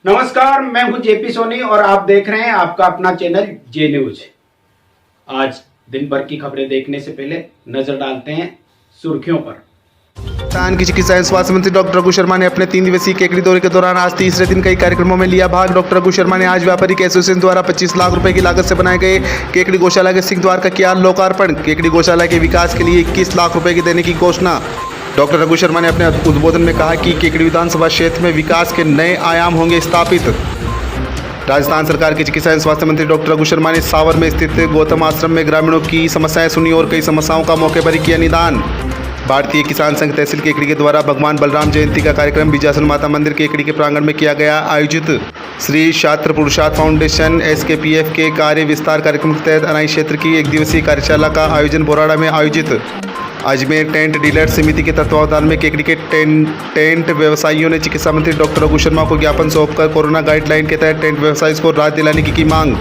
नमस्कार, मैं हूं जेपी सोनी और आप देख रहे हैं आपका अपना चैनल जे न्यूज। आज दिन भर की खबरें देखने से पहले नजर डालते हैं सुर्खियों पर। राजस्थान की चिकित्सा एवं स्वास्थ्य मंत्री डॉक्टर रघु शर्मा ने अपने 3 दिवसीय केकड़ी दौरे के दौरान आज तीसरे दिन कई कार्यक्रमों में लिया भाग। डॉक्टर रघु शर्मा ने आज व्यापारिक एसोसिएशन द्वारा 25 लाख रुपए की लागत से बनाए गए केकड़ी गौशाला के सिंह द्वार का किया लोकार्पण। केकड़ी गौशाला के विकास के लिए 21 लाख रुपए की देने की घोषणा। डॉक्टर रघु शर्मा ने अपने उद्बोधन में कहा कि केकड़ी विधानसभा क्षेत्र में विकास के नए आयाम होंगे स्थापित। राजस्थान सरकार के चिकित्सा एवं स्वास्थ्य मंत्री डॉक्टर रघु शर्मा ने सावर में स्थित गौतम आश्रम में ग्रामीणों की समस्याएं सुनी और कई समस्याओं का मौके पर ही किया निदान। भारतीय किसान संघ तहसील केकड़ी के द्वारा भगवान बलराम जयंती का कार्यक्रम बिजासन माता मंदिर केकड़ी के प्रांगण में किया गया आयोजित। श्री छात्र पुरुषार्थ फाउंडेशन SKPF के कार्य विस्तार कार्यक्रम के तहत अनाई क्षेत्र की 1 दिवसीय कार्यशाला का आयोजन बोराड़ा में आयोजित। अजमेर टेंट डीलर समिति के तत्वावधान में केकड़ी के टेंट व्यवसायियों ने चिकित्सा मंत्री डॉक्टर रघु शर्मा को ज्ञापन सौंपकर कोरोना गाइडलाइन के तहत टेंट व्यवसायियों को राहत दिलाने की मांग।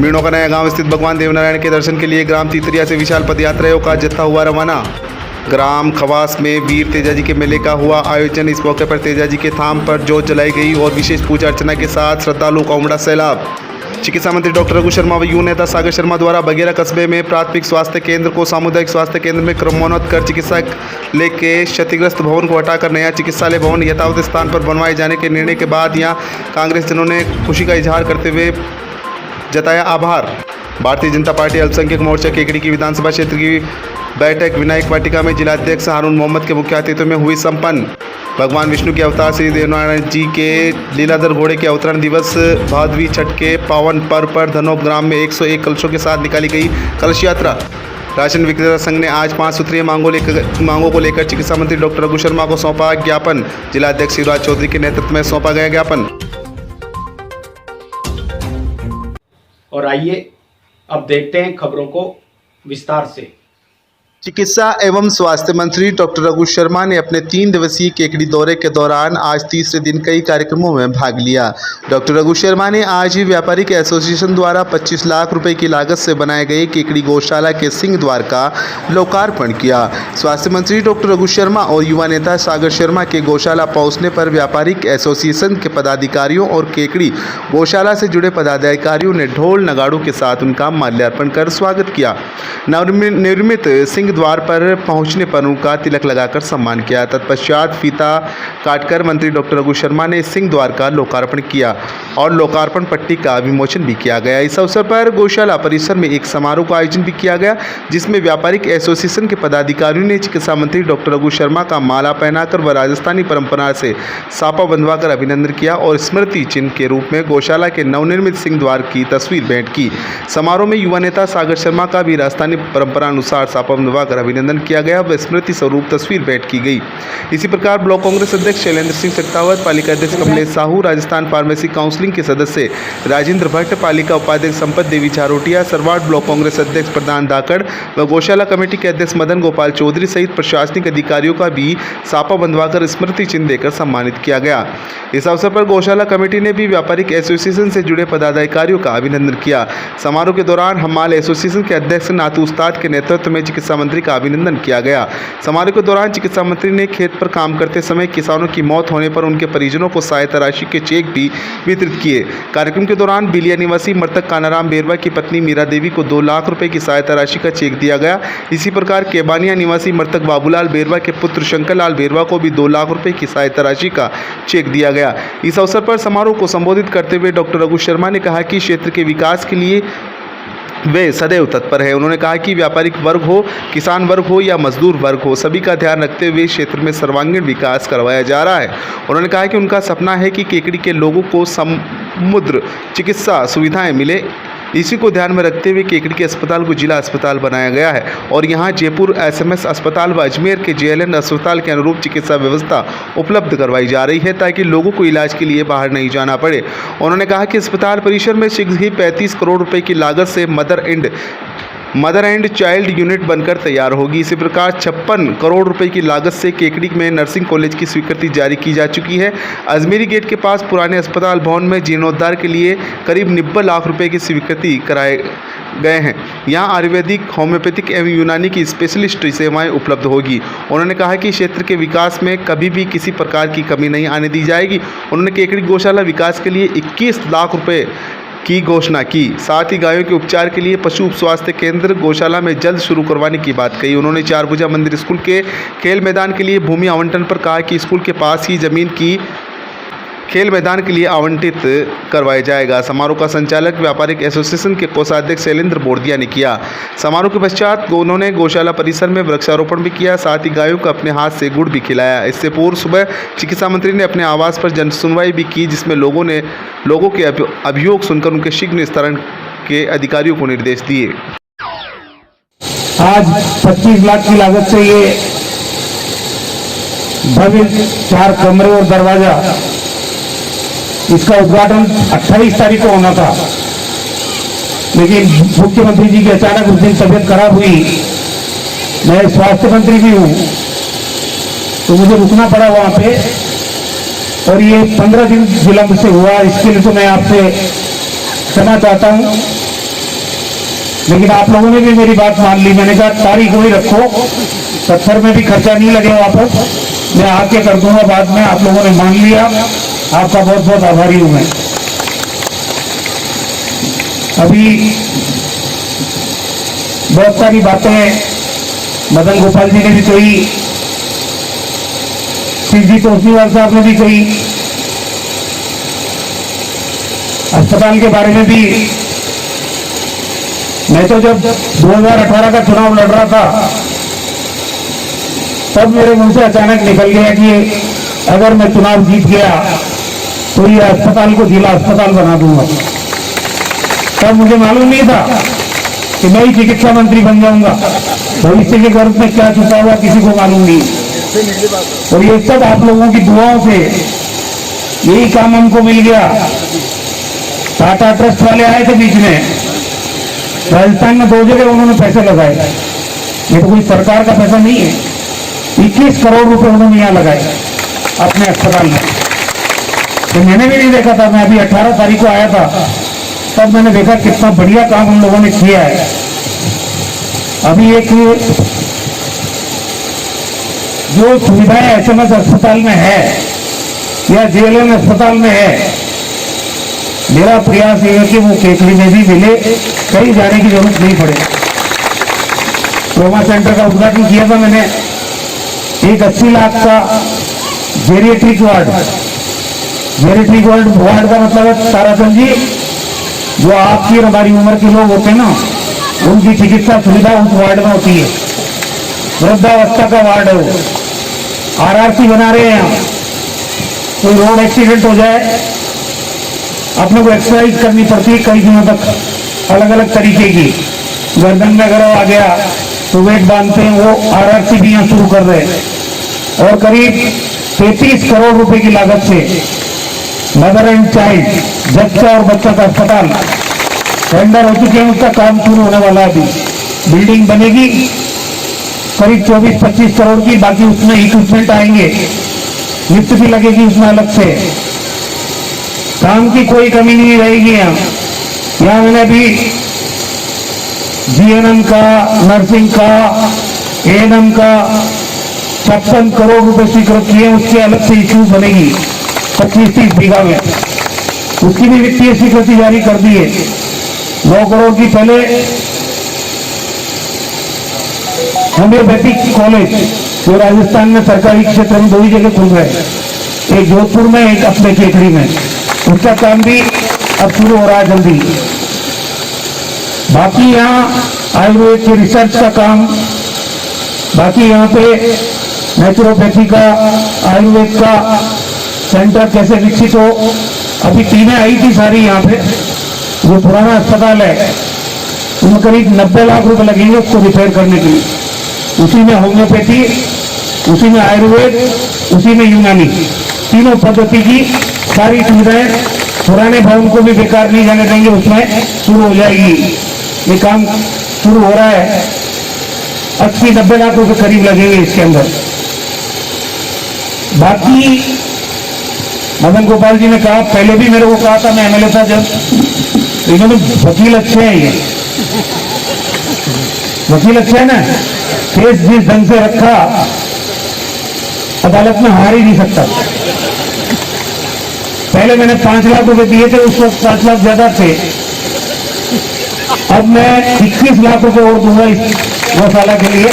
मीणों का नया गांव स्थित भगवान देवनारायण के दर्शन के लिए ग्राम तीतरिया से विशाल पदयात्रियों का जत्था हुआ रवाना। ग्राम खवास में वीर तेजाजी के मेले का हुआ आयोजन। इस मौके पर तेजाजी के थाम पर जोत जलाई गई और विशेष पूजा अर्चना के साथ श्रद्धालुओं का उमड़ा सैलाब। चिकित्सा मंत्री डॉक्टर रघु शर्मा व युवा नेता सागर शर्मा द्वारा बघेरा कस्बे में प्राथमिक स्वास्थ्य केंद्र को सामुदायिक स्वास्थ्य केंद्र में क्रमोन्नत कर चिकित्सालय के क्षतिग्रस्त भवन को हटाकर नया चिकित्सालय भवन यथावत स्थान पर बनवाए जाने के निर्णय के बाद यहां कांग्रेस जनों ने खुशी का इजहार करते हुए जताया आभार। भारतीय जनता पार्टी अल्पसंख्यक मोर्चा केकड़ी की विधानसभा क्षेत्र की बैठक विनायक वाटिका में जिलाध्यक्ष हारून मोहम्मद के मुख्य अतिथि में हुई संपन्न। भगवान विष्णु के अवतार श्री देवनारायण जी के लीलाधर घोड़े के अवतरण दिवस भादवी छठ के पावन पर्व पर धनोप ग्राम में 101 कलशों के साथ निकाली गई कलश यात्रा। राशन विक्रेता संघ ने आज 5 सूत्रीय मांगों को लेकर चिकित्सा मंत्री डॉक्टर रघु शर्मा को सौंपा ज्ञापन। जिलाध्यक्ष शिवराज चौधरी के नेतृत्व में सौंपा गया ज्ञापन। और आइए अब देखते हैं खबरों को विस्तार से। चिकित्सा एवं स्वास्थ्य मंत्री डॉक्टर रघु शर्मा ने अपने 3 दिवसीय केकड़ी दौरे के दौरान आज तीसरे दिन कई कार्यक्रमों में भाग लिया। डॉक्टर रघु शर्मा ने आज ही व्यापारिक एसोसिएशन द्वारा 25 लाख रुपए की लागत से बनाए गए केकड़ी गौशाला के सिंह द्वार का लोकार्पण किया। स्वास्थ्य मंत्री डॉक्टर रघु शर्मा और युवा नेता सागर शर्मा के गौशाला पहुंचने पर व्यापारिक एसोसिएशन के पदाधिकारियों और केकड़ी गौशाला से जुड़े पदाधिकारियों ने ढोल नगाड़ों के साथ उनका माल्यार्पण कर स्वागत किया। नवनिर्मित सिंह द्वार पर पहुंचने पर उनका तिलक लगाकर सम्मान किया। तत्पश्चात फीता काटकर मंत्री डॉक्टर रघु शर्मा ने सिंह द्वार का लोकार्पण किया और लोकार्पण पट्टी का विमोचन भी किया गया। इस अवसर पर गौशाला परिसर में एक समारोह का आयोजन भी किया गया, जिसमें व्यापारिक एसोसिएशन के पदाधिकारियों ने चिकित्सा मंत्री डॉक्टर रघु शर्मा का माला पहनाकर व राजस्थानी परंपरा से सापा बंधवाकर अभिनंदन किया और स्मृति चिन्ह के रूप में गौशाला के नवनिर्मित सिंह द्वार की तस्वीर भेंट की। समारोह में युवा नेता सागर शर्मा का भी राजस्थानी परंपरा अनुसार सापा बंधवा अभिनंदन किया गया व स्मृति स्वरूप तस्वीर भेंट की गई। इसी प्रकार ब्लॉक कांग्रेस अध्यक्ष शैलेंद्र सिंह सत्तावत, पालिका अध्यक्ष कमलेश साहू, राजस्थान फार्मेसी काउंसिलिंग के सदस्य राजेंद्र भट्ट, पालिका उपाध्यक्ष संपत देवी झारोटिया, सरवाड़ ब्लॉक कांग्रेस अध्यक्ष प्रधान धाकड़ व गौशाला कमेटी के अध्यक्ष मदन गोपाल चौधरी सहित प्रशासनिक अधिकारियों का भी सापा बंधवाकर स्मृति चिन्ह देकर सम्मानित किया गया। इस अवसर पर गौशाला कमेटी ने भी व्यापारिक एसोसिएशन से जुड़े पदाधिकारियों का अभिनंदन किया। समारोह के दौरान हमाल एसोसिएशन के अध्यक्ष नातू उस्ताद के नेतृत्व में चिकित्सा मंत्री का अभिनंदन किया गया। समारोह के दौरान चिकित्सा मंत्री ने खेत पर काम करते समय किसानों की मौत होने पर उनके परिजनों को सहायता राशि के चेक भी वितरित किए। कार्यक्रम के दौरान बिलिया निवासी मृतक कानाराम बेरवा की पत्नी मीरा देवी को 2 लाख रुपए की सहायता राशि का चेक दिया गया। इसी प्रकार केबानिया निवासी मृतक बाबूलाल बेरवा के पुत्र शंकरलाल बेरवा को भी 2 लाख रुपए की सहायता राशि का चेक दिया गया। इस अवसर पर समारोह को संबोधित करते हुए डॉक्टर रघु शर्मा ने कहा कि क्षेत्र के विकास के लिए वे सदैव तत्पर है। उन्होंने कहा कि व्यापारिक वर्ग हो, किसान वर्ग हो या मजदूर वर्ग हो, सभी का ध्यान रखते हुए क्षेत्र में सर्वांगीण विकास करवाया जा रहा है। उन्होंने कहा कि उनका सपना है कि केकड़ी के लोगों को समुद्र चिकित्सा सुविधाएं मिले। इसी को ध्यान में रखते हुए केकड़ी के अस्पताल को जिला अस्पताल बनाया गया है और यहां जयपुर SMS अस्पताल व अजमेर के JLN अस्पताल के अनुरूप चिकित्सा व्यवस्था उपलब्ध करवाई जा रही है ताकि लोगों को इलाज के लिए बाहर नहीं जाना पड़े। उन्होंने कहा कि अस्पताल परिसर में शीघ्र ही 35 करोड़ रुपए की लागत से mother and mother and child unit बनकर तैयार होगी। इसी प्रकार 56 करोड़ रुपए की लागत से केकड़ी में नर्सिंग कॉलेज की स्वीकृति जारी की जा चुकी है। अजमेरी गेट के पास पुराने अस्पताल भवन में जीर्णोद्धार के लिए करीब 90 लाख रुपए की स्वीकृति कराए गए हैं। यहाँ आयुर्वेदिक, होम्योपैथिक एवं यूनानी की स्पेशलिस्ट सेवाएं उपलब्ध होगी। उन्होंने कहा कि क्षेत्र के विकास में कभी भी किसी प्रकार की कमी नहीं आने दी जाएगी। उन्होंने केकड़ी गौशाला विकास के लिए 21 लाख रुपए की घोषणा की। साथ ही गायों के उपचार के लिए पशु उप स्वास्थ्य केंद्र गौशाला में जल्द शुरू करवाने की बात कही। उन्होंने चारभुजा मंदिर स्कूल के खेल मैदान के लिए भूमि आवंटन पर कहा कि स्कूल के पास ही जमीन की खेल मैदान के लिए आवंटित करवाया जाएगा। समारोह का संचालक व्यापारिक एसोसिएशन के कोषाध्यक्ष शैलेंद्र बोर्दिया ने किया। समारोह के पश्चात उन्होंने गौशाला परिसर में वृक्षारोपण भी किया। साथ ही गायों को अपने हाथ से गुड़ भी खिलाया। इससे पूर्व सुबह चिकित्सा मंत्री ने अपने आवास पर जन सुनवाई भी की, जिसमें लोगों के अभियोग सुनकर उनके शीघ्र निस्तारण के अधिकारियों को निर्देश दिए। आज 25 लाख की लागत से ये भव्य 4 कमरे और दरवाजा, इसका उद्घाटन 28 तारीख को होना था, लेकिन मुख्यमंत्री जी की अचानक उस दिन तबीयत खराब हुई। मैं स्वास्थ्य मंत्री भी हूं, तो मुझे रुकना पड़ा वहां पे, और ये 15 दिन विलंब से हुआ। इसके लिए तो मैं आपसे क्षमा चाहता हूं, लेकिन आप लोगों ने भी मेरी बात मान ली। मैंने कहा तारीख वही रखो, पत्थर में भी खर्चा नहीं लगे वापस, मैं आके कर दूंगा बाद में। आप लोगों ने मान लिया, आपका बहुत बहुत आभारी हूं मैं। अभी बहुत सारी बातें मदन गोपाल जी ने भी कही, शिवजी तोसीवाल साहब ने भी कही, अस्पताल के बारे में भी। मैं तो जब 2018 का चुनाव लड़ रहा था, तब मेरे मुंह से अचानक निकल गया कि अगर मैं चुनाव जीत गया तो ये अस्पताल को जिला अस्पताल बना दूंगा। तब मुझे मालूम नहीं था कि मैं ही चिकित्सा मंत्री बन जाऊंगा। भविष्य के गर्भ में क्या छुपा हुआ किसी को मालूम नहीं। और ये सब आप लोगों की दुआओं से यही काम हमको मिल गया। टाटा ट्रस्ट वाले आए थे बीच में, राजस्थान में 2 जगह उन्होंने पैसे लगाए। ये तो कोई सरकार का पैसा नहीं है। 21 करोड़ रुपए उन्होंने यहाँ लगाए अपने अस्पताल में। तो मैंने भी नहीं देखा था, मैं अभी 18 तारीख को आया था, तब मैंने देखा कितना बढ़िया काम उन लोगों ने किया है। अभी एक जो सुविधाएं एसएमएस अस्पताल में है या जेएलएन अस्पताल में है, मेरा प्रयास ये है कि वो केकड़ी में भी मिले, कहीं जाने की जरूरत नहीं पड़े। ट्रॉमा सेंटर का उद्घाटन किया था मैंने। एक 80 लाख का जेरिएट्रिक वार्ड का मतलब है ताराचंद जी, जो आपकी और हमारी उम्र के लोग होते हैं ना, उनकी चिकित्सा सुविधा उस वार्ड में होती है। वृद्धावस्था का वार्ड है वो। आरआरसी बना रहे हैं यहाँ। कोई रोड एक्सीडेंट हो जाए, अपने को एक्सरसाइज करनी पड़ती है कई दिनों तक, अलग अलग तरीके की। गर्दन में अगर आ गया तो वेट बांधते हैं, वो आरआरसी भी यहाँ शुरू कर रहे हैं। और करीब 33 करोड़ रुपए की लागत से मदर एंड चाइल्ड, बच्चा और बच्चा का अस्पताल टेंडर हो चुके हैं, उसका काम शुरू होने वाला है। अभी बिल्डिंग बनेगी करीब 24-25 करोड़ की, बाकी उसमें इक्विपमेंट आएंगे, लिफ्ट भी लगेगी उसमें अलग से। काम की कोई कमी नहीं रहेगी यहाँ मैंने अभी जीएनएम का, नर्सिंग का, एएनएम का 56 करोड़ रुपए स्वीकृत किए। उसके अलग से इश्यू बनेगी 25-30 बीघा में, उसकी भी वित्तीय स्वीकृति जारी कर दी है। 9 करोड़ की पहले होम्योपैथिक कॉलेज, जो राजस्थान में सरकारी क्षेत्र में 2 ही जगह खुल रहे हैं, एक जोधपुर में, एक अपने केकड़ी में। उसका काम भी अब शुरू हो रहा है जल्दी। बाकी यहाँ आयुर्वेद के रिसर्च का काम, बाकी यहाँ पे नेचुरोपैथी का, आयुर्वेद का सेंटर कैसे विकसित हो। अभी टीमें आई थी सारी यहाँ पे। जो पुराना अस्पताल है उसमें करीब 90 लाख रुपए लगेंगे उसको रिपेयर करने के लिए। उसी में होम्योपैथी, उसी में आयुर्वेद, उसी में यूनानी, तीनों पद्धति की सारी सुविधाएं पुराने भवन को भी बेकार नहीं जाने देंगे, उसमें शुरू हो जाएगी। ये काम शुरू हो रहा है, 80-90 लाख रुपए करीब लगेंगे इसके अंदर। बाकी मदन गोपाल जी ने कहा, पहले भी मेरे को कहा था, मैं एमएलए था जब, तो इन्होंने वकील अच्छे हैं, ये वकील अच्छे है ना, केस जिस ढंग से रखा अदालत में हार ही नहीं सकता। पहले मैंने 5 लाख रुपए दिए थे, उस वक्त 5 लाख ज्यादा थे, अब मैं 21 लाख रुपए और दूंगा इस गौशाला के लिए।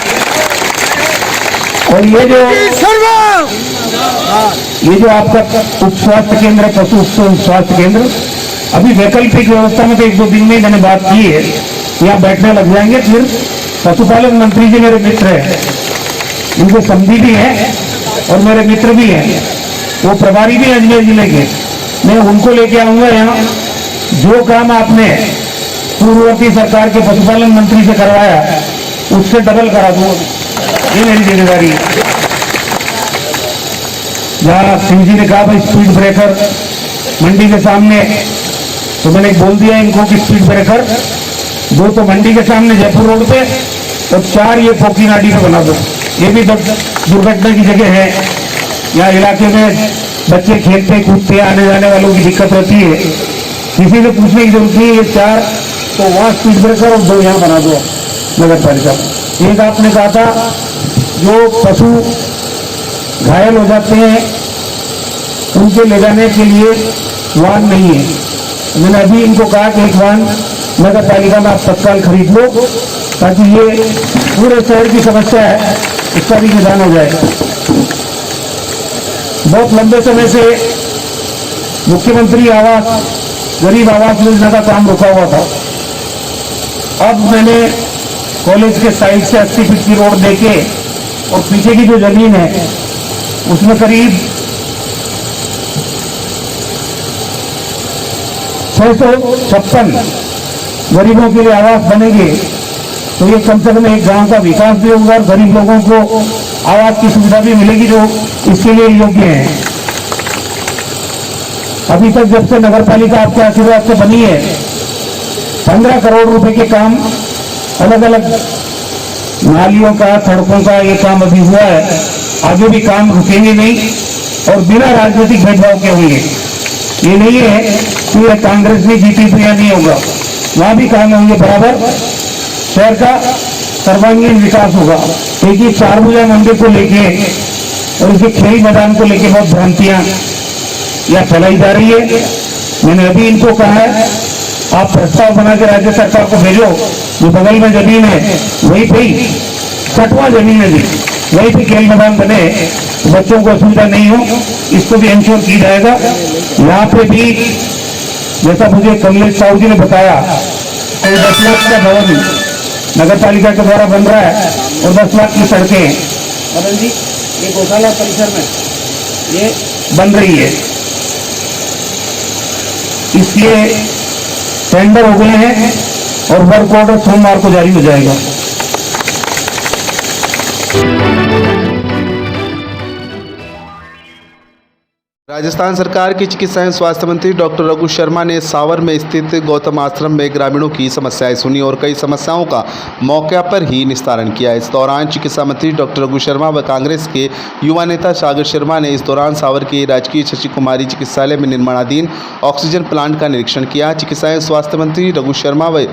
और ये जो आपका उप स्वास्थ्य केंद्र है, पशु उप स्वास्थ्य केंद्र, अभी वैकल्पिक व्यवस्था में तो 1-2 दिन में मैंने बात की है, यहाँ बैठने लग जाएंगे। फिर पशुपालन मंत्री जी मेरे मित्र हैं, इनके समधी भी हैं और मेरे मित्र भी हैं, वो प्रभारी भी अजमेर जिले के, मैं उनको लेके आऊंगा यहाँ। जो काम आपने पूर्ववर्ती सरकार के पशुपालन मंत्री से करवाया, उससे डबल करा दूंगा, ये मेरी जिम्मेदारी है। जहाँ सिंह जी ने कहा भाई स्पीड ब्रेकर मंडी के सामने, तो मैंने बोल दिया इनको कि स्पीड ब्रेकर 2 तो मंडी के सामने जयपुर रोड पे और 4 ये फोकी नाडी पे बना दो। ये भी दुर्घटना की जगह है, यहाँ इलाके में बच्चे खेलते कूदते आने जाने वालों की दिक्कत होती है, किसी से पूछने की जरूरत नहीं है। ये 4 तो वहाँ स्पीड ब्रेकर और 2 यहाँ बना दो नगर पालिका। एक आपने कहा था जो पशु घायल हो जाते हैं उनके ले जाने के लिए वाहन नहीं है, मैंने अभी इनको कहा कि एक वाहन नगर पालिका में आप तत्काल खरीद लो, ताकि ये पूरे शहर की समस्या है, इसका भी निदान हो जाए। बहुत लंबे समय से मुख्यमंत्री आवास, गरीब आवास योजना का काम रुका हुआ था। अब मैंने कॉलेज के साइड से 80 फीट की रोड देके और पीछे की जो जमीन है उसमें करीब 656 गरीबों के लिए आवास बनेंगे, तो ये कम से कम एक गांव का विकास भी होगा और गरीब लोगों को आवास की सुविधा भी मिलेगी जो इसके लिए योग्य है। अभी तक जब से नगर पालिका आपके आशीर्वाद से बनी है, 15 करोड़ रुपए के काम, अलग अलग नालियों का, सड़कों का ये काम अभी हुआ है। आगे भी काम रुकेंगे नहीं और बिना राजनीतिक भेदभाव के होंगे। ये नहीं है कि ये कांग्रेस ने जीती तो या नहीं होगा, वहां भी काम होंगे बराबर। शहर का सर्वांगीण विकास होगा। एक ही 4 भुजा मंदिर को लेके और उसके खेल मैदान को लेके बहुत भ्रांतियां या फैलाई जा रही है। मैंने अभी इनको कहा है, आप प्रस्ताव बना के राज्य सरकार को भेजो, जो बगल में जमीन है वहीं पे ही 60वां जमीन है जी, वहीं पे खेल मैदान बने, बच्चों को असुविधा नहीं हो, इसको भी इंश्योर की जाएगा। यहाँ पे भी जैसा मुझे कमलेश साहू जी ने बताया, तो 10 लाख का भवन नगर पालिका के द्वारा बन रहा है और 10 लाख की सड़कें मदन जी ये गौशाला परिसर में ये बन रही है। इसलिए टेंडर हो गए हैं और वर्क ऑर्डर सोमवार को जारी हो जाएगा। राजस्थान सरकार की चिकित्सा एवं स्वास्थ्य मंत्री डॉक्टर रघु शर्मा ने सावर में स्थित गौतम आश्रम में ग्रामीणों की समस्याएं सुनी और कई समस्याओं का मौके पर ही निस्तारण किया। इस दौरान चिकित्सा मंत्री डॉक्टर रघु शर्मा व कांग्रेस के युवा नेता सागर शर्मा ने इस दौरान सावर के राजकीय शशि कुमारी चिकित्सालय में निर्माणाधीन ऑक्सीजन प्लांट का निरीक्षण किया। चिकित्सा एवं स्वास्थ्य मंत्री रघु शर्मा व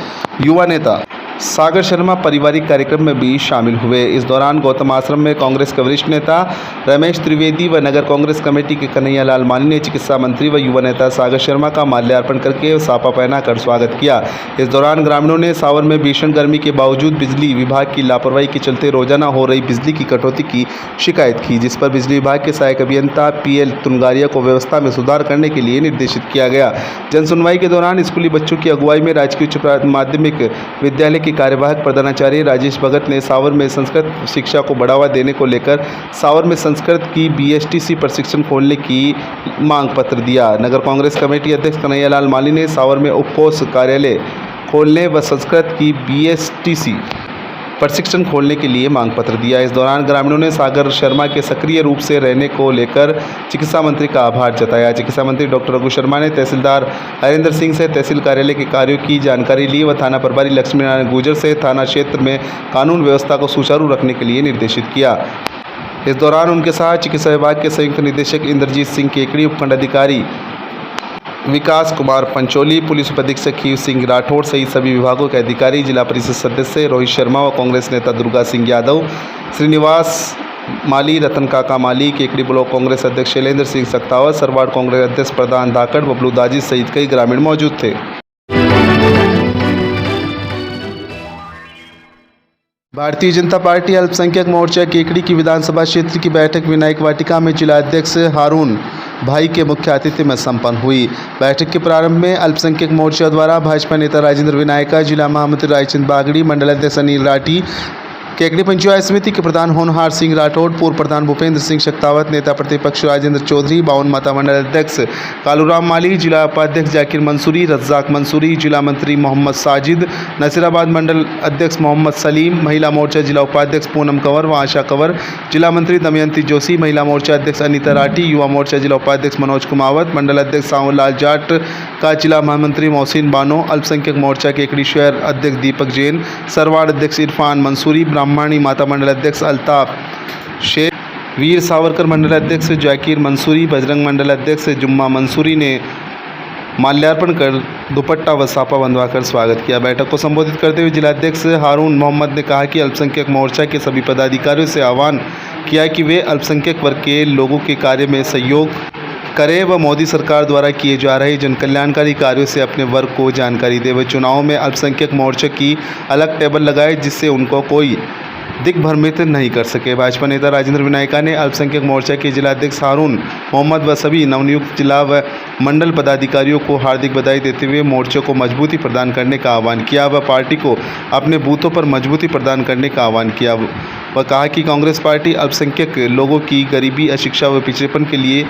युवा नेता सागर शर्मा पारिवारिक कार्यक्रम में भी शामिल हुए। इस दौरान गौतम आश्रम में कांग्रेस के वरिष्ठ नेता रमेश त्रिवेदी व नगर कांग्रेस कमेटी के कन्हैया लाल मानी ने चिकित्सा मंत्री व युवा नेता सागर शर्मा का माल्यार्पण करके साफा पहनाकर स्वागत किया। इस दौरान ग्रामीणों ने सावर में भीषण गर्मी के बावजूद बिजली विभाग की लापरवाही के चलते रोजाना हो रही बिजली की कटौती की शिकायत की, जिस पर बिजली विभाग के सहायक अभियंता PL तुनगारिया को व्यवस्था में सुधार करने के लिए निर्देशित किया गया। जन सुनवाई के दौरान स्कूली बच्चों की अगुवाई में राजकीय उच्च माध्यमिक विद्यालय के कार्यवाहक प्रधानाचार्य राजेश भगत ने सावर में संस्कृत शिक्षा को बढ़ावा देने को लेकर सावर में संस्कृत की BSTC प्रशिक्षण खोलने की मांग पत्र दिया। नगर कांग्रेस कमेटी अध्यक्ष कन्हैया लाल माली ने सावर में उपकोष कार्यालय खोलने व संस्कृत की BSTC प्रशिक्षण खोलने के लिए मांग पत्र दिया। इस दौरान ग्रामीणों ने सागर शर्मा के सक्रिय रूप से रहने को लेकर चिकित्सा मंत्री का आभार जताया। चिकित्सा मंत्री डॉक्टर रघु शर्मा ने तहसीलदार हरिंदर सिंह से तहसील कार्यालय के कार्यों की जानकारी ली व थाना प्रभारी लक्ष्मी नारायण गुर्जर से थाना क्षेत्र में कानून व्यवस्था को सुचारू रखने के लिए निर्देशित किया। इस दौरान उनके साथ चिकित्सा विभाग के संयुक्त निदेशक इंद्रजीत सिंह केकड़ी, उपखंड अधिकारी विकास कुमार पंचोली, पुलिस उपाधीक्षक खीव सिंह राठौड़ सहित सभी विभागों के अधिकारी, जिला परिषद सदस्य रोहित शर्मा व कांग्रेस नेता दुर्गा सिंह यादव, श्रीनिवास माली, रतन काका माली, केकड़ी ब्लॉक कांग्रेस अध्यक्ष शैलेंद्र सिंह सक्तावत, सरवाड़ कांग्रेस अध्यक्ष प्रधान धाकड़, बबलू दाजी सहित कई ग्रामीण मौजूद थे। भारतीय जनता पार्टी अल्पसंख्यक मोर्चा केकड़ी की विधानसभा क्षेत्र की बैठक विनायक वाटिका में जिला अध्यक्ष हारून भाई के मुख्य आतिथ्य में संपन्न हुई। बैठक के प्रारंभ में अल्पसंख्यक मोर्चा द्वारा भाजपा नेता राजेंद्र विनायका, जिला महामंत्री रायचंद बागड़ी, मंडल अध्यक्ष अनिल राठी, केकड़ी पंचायत समिति के प्रधान होनहार सिंह राठौड़, पूर्व प्रधान भूपेंद्र सिंह शक्तावत, नेता प्रतिपक्ष राजेंद्र चौधरी, बावन माता मंडल अध्यक्ष कालूराम माली, जिला उपाध्यक्ष जाकिर मंसूरी, रज्जाक मंसूरी, जिला मंत्री मोहम्मद साजिद, नसीराबाद मंडल अध्यक्ष मोहम्मद सलीम, महिला मोर्चा जिला उपाध्यक्ष पूनम कंवर व आशा कंवर, जिला मंत्री दमयंती जोशी, महिला मोर्चा अध्यक्ष अनीता राठी, युवा मोर्चा जिला उपाध्यक्ष मनोज कुमावत, मंडल अध्यक्ष सावनलाल जाट का जिला महामंत्री मोहसिन बानो, अल्पसंख्यक मोर्चा केकड़ी शहर अध्यक्ष दीपक जैन, सरवाड़ अध्यक्ष इरफान मंसूरी, ब्राह्मणी माता मंडल अध्यक्ष अल्ताफ शेख, वीर सावरकर मंडल अध्यक्ष जाकिर मंसूरी, बजरंग मंडल अध्यक्ष जुम्मा मंसूरी ने माल्यार्पण कर दुपट्टा व साफा बंधवाकर स्वागत किया। बैठक को संबोधित करते हुए जिलाध्यक्ष हारून मोहम्मद ने कहा कि अल्पसंख्यक मोर्चा के सभी पदाधिकारियों से आह्वान किया कि वे अल्पसंख्यक वर्ग के लोगों के कार्य में सहयोग करें व मोदी सरकार द्वारा किए जा रहे जन कल्याणकारी कार्यों से अपने वर्ग को जानकारी दें व चुनाव में अल्पसंख्यक मोर्चा की अलग टेबल लगाए जिससे उनको कोई दिग्भ्रमित नहीं कर सके। भाजपा नेता राजेंद्र विनायका ने अल्पसंख्यक मोर्चा के जिलाध्यक्ष हारून मोहम्मद व सभी नवनियुक्त जिला व मंडल पदाधिकारियों को हार्दिक बधाई देते हुए मोर्चे को मजबूती प्रदान करने का आह्वान किया व पार्टी को अपने बूथों पर मजबूती प्रदान करने का आह्वान किया व कहा कि कांग्रेस पार्टी अल्पसंख्यक लोगों की गरीबी, अशिक्षा व पिछड़ेपन के लिए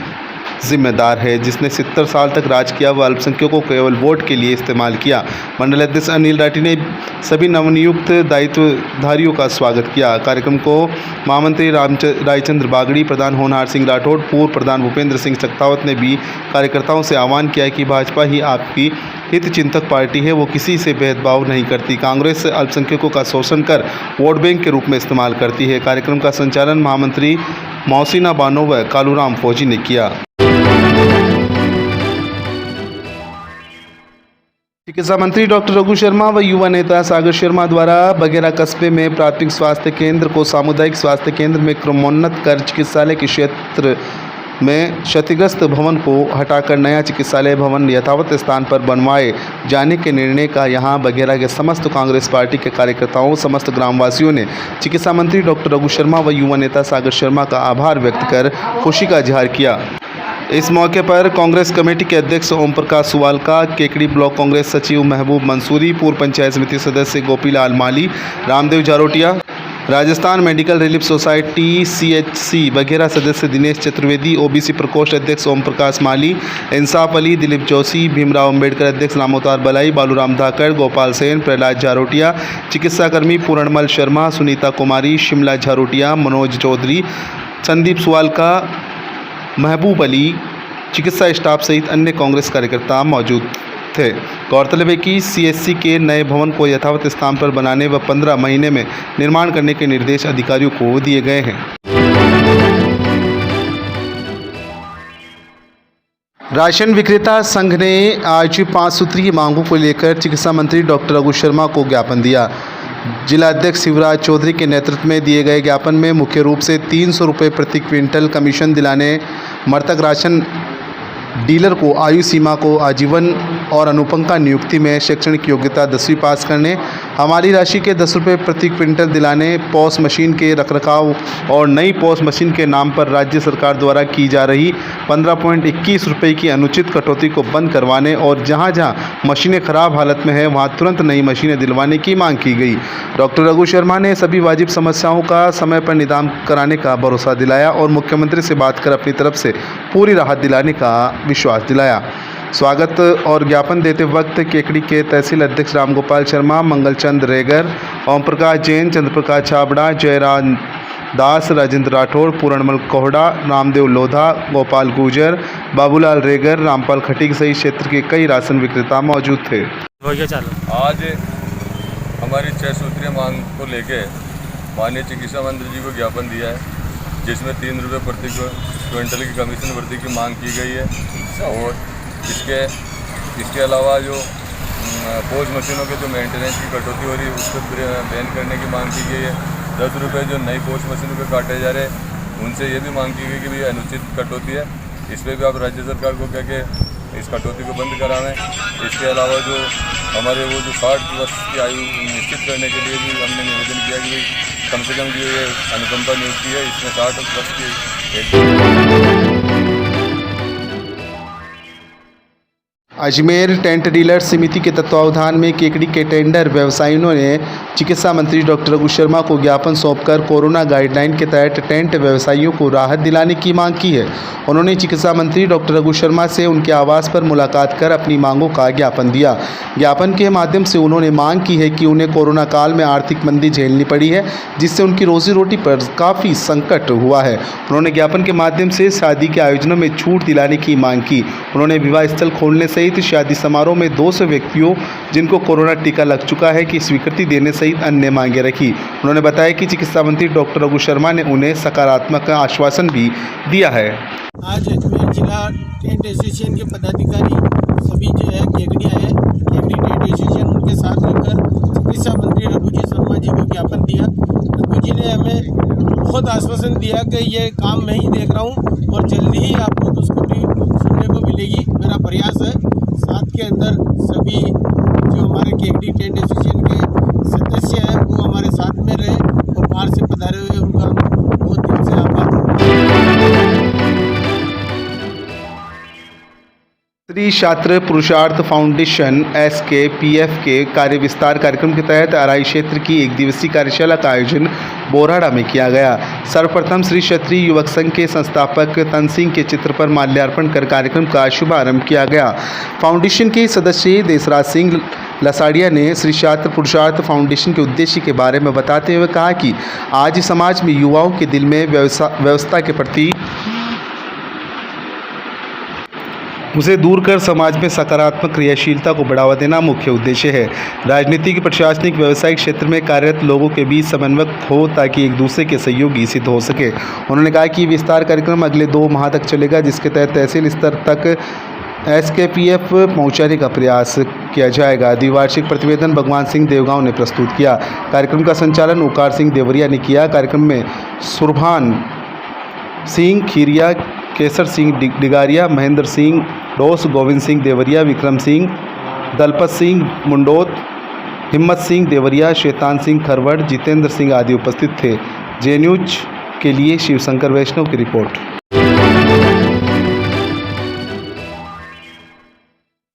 जिम्मेदार है। जिसने 70 साल तक राज किया व अल्पसंख्यकों को केवल वोट के लिए इस्तेमाल किया। मंडल अध्यक्ष अनिल राठी ने सभी नवनियुक्त दायित्वधारियों का स्वागत किया। कार्यक्रम को महामंत्री रायचंद्र बागड़ी, प्रधान होनहार सिंह राठौड़, पूर्व प्रधान भूपेंद्र सिंह शक्तावत ने भी कार्यकर्ताओं से आह्वान किया कि भाजपा ही आपकी हित चिंतक पार्टी है, वो किसी से भेदभाव नहीं करती। कांग्रेस अल्पसंख्यकों का शोषण कर वोट बैंक के रूप में इस्तेमाल करती है। कार्यक्रम का संचालन महामंत्री मौसीना बानो व कालूराम फौजी ने किया। चिकित्सा मंत्री डॉक्टर रघु शर्मा व युवा नेता सागर शर्मा द्वारा बघेरा कस्बे में प्राथमिक स्वास्थ्य केंद्र को सामुदायिक स्वास्थ्य केंद्र में क्रमोन्नत कर चिकित्सालय के क्षेत्र में क्षतिग्रस्त भवन को हटाकर नया चिकित्सालय भवन यथावत स्थान पर बनवाए जाने के निर्णय का यहां बघेरा के समस्त कांग्रेस पार्टी के कार्यकर्ताओं, समस्त ग्रामवासियों ने चिकित्सा मंत्री डॉक्टर रघु शर्मा व युवा नेता सागर शर्मा का आभार व्यक्त कर खुशी का इजहार किया। इस मौके पर कांग्रेस कमेटी के अध्यक्ष ओम प्रकाश सुवालका, केकड़ी ब्लॉक कांग्रेस सचिव महबूब मंसूरी, पूर्व पंचायत समिति सदस्य Gopilal Mali, Ramdev Jarotia, Rajasthan medical relief society CHC Baghera सदस्य दिनेश चतुर्वेदी, ओबीसी प्रकोष्ठ अध्यक्ष ओम प्रकाश माली, इंसाफ अली, दिलीप जोशी, भीमराव अंबेडकर अध्यक्ष रामोतार बलाई, बालूराम धाकड़, गोपाल सेन, प्रहलाद झारोटिया, चिकित्साकर्मी पूर्णमल शर्मा, सुनीता कुमारी, शिमला झारोटिया, मनोज चौधरी, संदीप सुवालका, महबूब अली, चिकित्सा स्टाफ सहित अन्य कांग्रेस कार्यकर्ता मौजूद थे। गौरतलब है कि CHC के नए भवन को यथावत स्थान पर बनाने व 15 महीने में निर्माण करने के निर्देश अधिकारियों को दिए गए हैं। राशन विक्रेता संघ ने आज 5 सूत्रीय मांगों को लेकर चिकित्सा मंत्री डॉक्टर रघु शर्मा को ज्ञापन दिया। जिला अध्यक्ष शिवराज चौधरी के नेतृत्व में दिए गए ज्ञापन में मुख्य रूप से 300 रुपये प्रति क्विंटल कमीशन दिलाने, मृतक राशन डीलर को आयु सीमा को आजीवन और अनुपंका नियुक्ति में शैक्षणिक योग्यता 10वीं पास करने, हमारी राशि के 10 रुपये प्रति क्विंटल दिलाने, पॉस मशीन के रखरखाव और नई पॉस मशीन के नाम पर राज्य सरकार द्वारा की जा रही 15.21 रुपये की अनुचित कटौती को बंद करवाने और जहां जहां मशीनें खराब हालत में हैं वहां तुरंत नई मशीनें दिलवाने की मांग की गई। डॉक्टर रघु शर्मा ने सभी वाजिब समस्याओं का समय पर निदान कराने का भरोसा दिलाया और मुख्यमंत्री से बात कर अपनी तरफ से पूरी राहत दिलाने का विश्वास दिलाया। स्वागत और ज्ञापन देते वक्त केकड़ी के तहसील अध्यक्ष रामगोपाल शर्मा, मंगलचंद रेगर, ओम प्रकाश जैन, चंद्रप्रकाश छाबड़ा, जयराम दास, राजेंद्र राठौड़, पूर्णमल कोहड़ा, रामदेव लोधा, गोपाल गुजर, बाबूलाल रेगर, रामपाल खटीक सहित क्षेत्र के कई राशन विक्रेता मौजूद थे। आज हमारी 6 सूत्रीय मांग को लेके माननीय चिकित्सा मंत्री जी को ज्ञापन दिया है, जिसमें 3 रुपये प्रति क्विंटल की कमीशन वृद्धि की मांग की गई है और इसके अलावा जो पोस्ट मशीनों के जो मेंटेनेंस की कटौती हो रही है उसको बैन करने की मांग की गई है। 10 रुपये जो नई पोस्ट मशीनों के काटे जा रहे हैं उनसे ये भी मांग की गई कि भाई अनुचित कटौती है, इस पर भी आप राज्य सरकार को कह के इस कटौती को बंद करावें। इसके अलावा जो हमारे वो जो 60 वर्ष की आयु निश्चित करने के लिए भी हमने निवेदन किया कि कम से कम जो ये अनुकंपा नियुक्ति है इसमें 60 वर्ष की अजमेर टेंट डीलर समिति के तत्वावधान में केकड़ी के टेंडर व्यवसायियों ने चिकित्सा मंत्री डॉक्टर रघु शर्मा को ज्ञापन सौंपकर कोरोना गाइडलाइन के तहत टेंट व्यवसायियों को राहत दिलाने की मांग की है। उन्होंने चिकित्सा मंत्री डॉक्टर रघु शर्मा से उनके आवास पर मुलाकात कर अपनी मांगों का ज्ञापन दिया। ज्ञापन के माध्यम से उन्होंने मांग की है कि उन्हें कोरोना काल में आर्थिक मंदी झेलनी पड़ी है, जिससे उनकी रोजी रोटी पर काफ़ी संकट हुआ है। उन्होंने ज्ञापन के माध्यम से शादी के आयोजनों में छूट दिलाने की मांग की। उन्होंने विवाह स्थल खोलने सहित शादी समारोह में 200 व्यक्तियों जिनको कोरोना टीका लग चुका है की स्वीकृति देने सहित अन्य मांगे रखी। उन्होंने बताया कि चिकित्सा मंत्री डॉक्टर रघु शर्मा ने उन्हें सकारात्मक आश्वासन भी दिया है। आज अजमेर जिला टेंट एसोसिएशन के पदाधिकारी सभी जो है केकड़ी आए, केकड़ी टेंट एसोसिएशन उनके साथ रहकर चिकित्सा मंत्री रघु जी शर्मा जी को ज्ञापन दिया। रघु जी ने हमें खुद आश्वासन दिया कि ये काम मैं ही देख रहा हूँ और जल्दी ही आपको स्कूटी सुनने को मिलेगी, मेरा प्रयास है। साथ के अंदर सभी जो हमारे केकड़ी टेंट एसोसिएशन के सदस्य हैं वो हमारे साथ में रहे और बाहर से पधारे हुए उनका बहुत दिल से आभार। श्री छात्र पुरुषार्थ फाउंडेशन SKPF के कार्य विस्तार कार्यक्रम के तहत अराई क्षेत्र की 1 दिवसीय कार्यशाला का आयोजन बोराड़ा में किया गया। सर्वप्रथम श्री क्षत्रिय युवक संघ के संस्थापक तन सिंह के चित्र पर माल्यार्पण कर कार्यक्रम का शुभारंभ किया गया। फाउंडेशन के सदस्य देशराज सिंह लसाड़िया ने श्री छात्र पुरुषार्थ फाउंडेशन के उद्देश्य के बारे में बताते हुए कहा कि आज समाज में युवाओं के दिल में व्यवस्था के प्रति उसे दूर कर समाज में सकारात्मक क्रियाशीलता को बढ़ावा देना मुख्य उद्देश्य है। राजनीतिक, प्रशासनिक, व्यावसायिक क्षेत्र में कार्यरत लोगों के बीच समन्वय हो ताकि एक दूसरे के सहयोगी सिद्ध हो सके। उन्होंने कहा कि विस्तार कार्यक्रम अगले 2 माह तक चलेगा, जिसके तहत तहसील स्तर तक SKPF पहुंचाने का प्रयास किया जाएगा। द्विवार्षिक प्रतिवेदन भगवान सिंह देवगांव ने प्रस्तुत किया। कार्यक्रम का संचालन ओकार सिंह देवरिया ने किया। कार्यक्रम में सुरभान सिंह खीरिया, केसर सिंह डिगारिया, महेंद्र सिंह डोस, गोविंद सिंह देवरिया, विक्रम सिंह, दलपत सिंह मुंडोत, हिम्मत सिंह देवरिया, शैतान सिंह खरवड़, जितेंद्र सिंह आदि उपस्थित थे। जे न्यूज के लिए शिवशंकर वैष्णव की रिपोर्ट।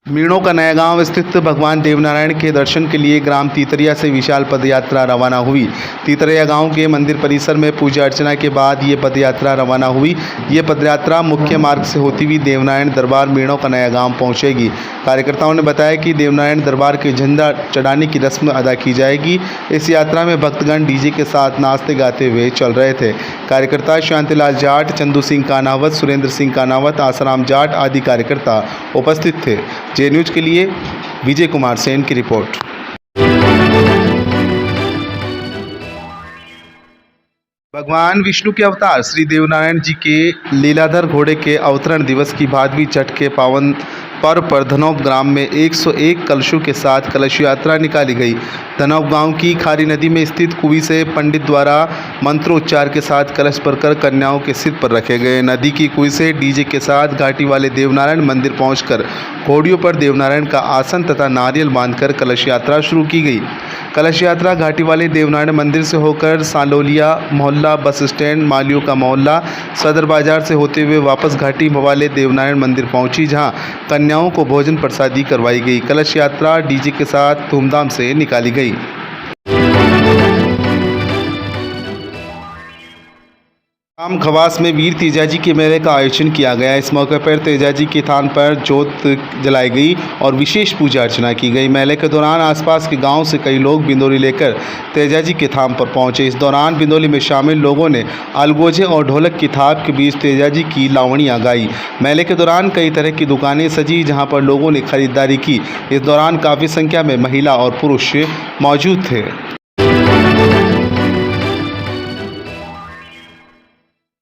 मीणों का नया गांव स्थित भगवान देवनारायण के दर्शन के लिए ग्राम तीतरिया से विशाल पदयात्रा रवाना हुई। तीतरिया गांव के मंदिर परिसर में पूजा अर्चना के बाद ये पदयात्रा रवाना हुई। ये पदयात्रा मुख्य मार्ग से होती हुई देवनारायण दरबार मीणों का नया गांव पहुंचेगी। कार्यकर्ताओं ने बताया कि देवनारायण दरबार के झंडा चढ़ाने की रस्म अदा की जाएगी। इस यात्रा में भक्तगण डीजे के साथ नाचते गाते हुए चल रहे थे। कार्यकर्ता शांतिलाल जाट, चंदू सिंह कानावत, सुरेंद्र सिंह कानावत, आसाराम जाट आदि कार्यकर्ता उपस्थित थे। जे न्यूज के लिए विजय कुमार सेन की रिपोर्ट। भगवान विष्णु के अवतार श्री देवनारायण जी के लीलाधर घोड़े के अवतरण दिवस की भादवी छठ के पावन पर्व पर धनौब ग्राम में 101 कलशों के साथ कलश यात्रा निकाली गई। धनौब गांव की खारी नदी में स्थित कुएं से पंडित द्वारा मंत्रोच्चार के साथ कलश भरकर कन्याओं के सिर पर रखे गए। नदी की कुएं से डीजे के साथ घाटी वाले देवनारायण मंदिर पहुंचकर घोड़ियों पर देवनारायण का आसन तथा नारियल बांधकर कलश यात्रा शुरू की गई। कलश यात्रा घाटी वाले देवनारायण मंदिर से होकर सालोलिया मोहल्ला, बस स्टैंड, मालियों का मोहल्ला, सदर बाजार से होते हुए वापस घाटी वाले देवनारायण मंदिर पहुंची, जहां कन्याओं को भोजन प्रसादी करवाई गई। कलश यात्रा डीजे के साथ धूमधाम से निकाली गई। ग्राम खवास में वीर तेजाजी के मेले का आयोजन किया गया। इस मौके पर तेजाजी के थान पर जोत जलाई गई और विशेष पूजा अर्चना की गई। मेले के दौरान आसपास के गांव से कई लोग बिंदोली लेकर तेजाजी के थान पर पहुंचे। इस दौरान बिंदोली में शामिल लोगों ने अलगोजे और ढोलक की थाप के बीच तेजाजी की लावणियां गाई। मेले के दौरान कई तरह की दुकानें सजी, जहां पर लोगों ने खरीदारी की। इस दौरान काफ़ी संख्या में महिला और पुरुष मौजूद थे।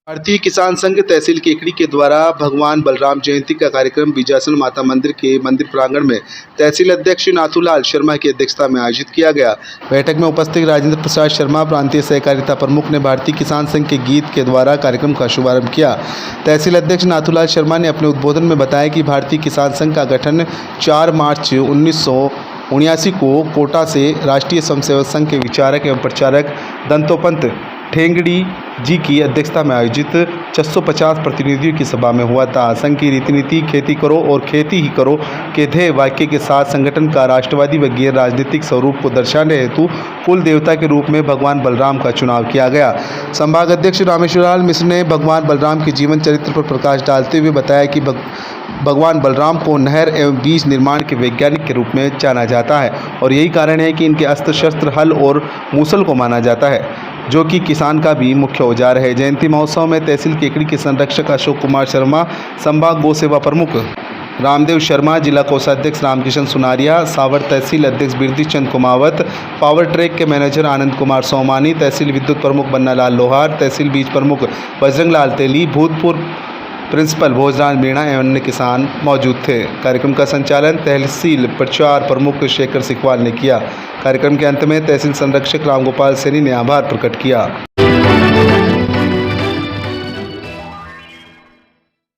भारतीय किसान संघ तहसील केकड़ी के द्वारा भगवान बलराम जयंती का कार्यक्रम बीजासन माता मंदिर के मंदिर प्रांगण में तहसील अध्यक्ष नाथूलाल शर्मा की अध्यक्षता में आयोजित किया गया। बैठक में उपस्थित राजेंद्र प्रसाद शर्मा, प्रांतीय सहकारिता प्रमुख, ने भारतीय किसान संघ के गीत के द्वारा कार्यक्रम का शुभारंभ किया। तहसील अध्यक्ष नाथूलाल शर्मा ने अपने उद्बोधन में बताया कि भारतीय किसान संघ का गठन 4 मार्च 1979 को कोटा से राष्ट्रीय स्वयंसेवक संघ के विचारक एवं प्रचारक दंतोपंत ठेंगड़ी जी की अध्यक्षता में आयोजित 650 प्रतिनिधियों की सभा में हुआ था। संघ की रीति नीति खेती करो और खेती ही करो के ध्येय वाक्य के साथ संगठन का राष्ट्रवादी व गैर राजनीतिक स्वरूप को दर्शाने हेतु कुल देवता के रूप में भगवान बलराम का चुनाव किया गया। संभाग अध्यक्ष रामेश्वरलाल मिश्र ने भगवान बलराम के जीवन चरित्र पर प्रकाश डालते हुए बताया कि भगवान बलराम को नहर एवं बीज निर्माण के वैज्ञानिक के रूप में जाना जाता है और यही कारण है कि इनके अस्त्र शस्त्र हल और मूसल को माना जाता है, जो कि किसान का भी मुख्य औजार है। जयंती महोत्सव में तहसील केकड़ी के संरक्षक अशोक कुमार शर्मा, संभाग गौ सेवा प्रमुख रामदेव शर्मा, जिला कोषाध्यक्ष रामकिशन सुनारिया, सावर तहसील अध्यक्ष बिरदी चंद कुमावत, पावर ट्रैक के मैनेजर आनंद कुमार सोमानी, तहसील विद्युत प्रमुख बन्नालाल लोहार, तहसील बीज प्रमुख बजरंगलाल तेली, भूतपूर्व प्रिंसिपल भोजराज मीणा एवं अन्य किसान मौजूद थे। कार्यक्रम का संचालन तहसील प्रचार प्रमुख शेखर सिकवाल ने किया। कार्यक्रम के अंत में तहसील संरक्षक रामगोपाल सैनी ने आभार प्रकट किया।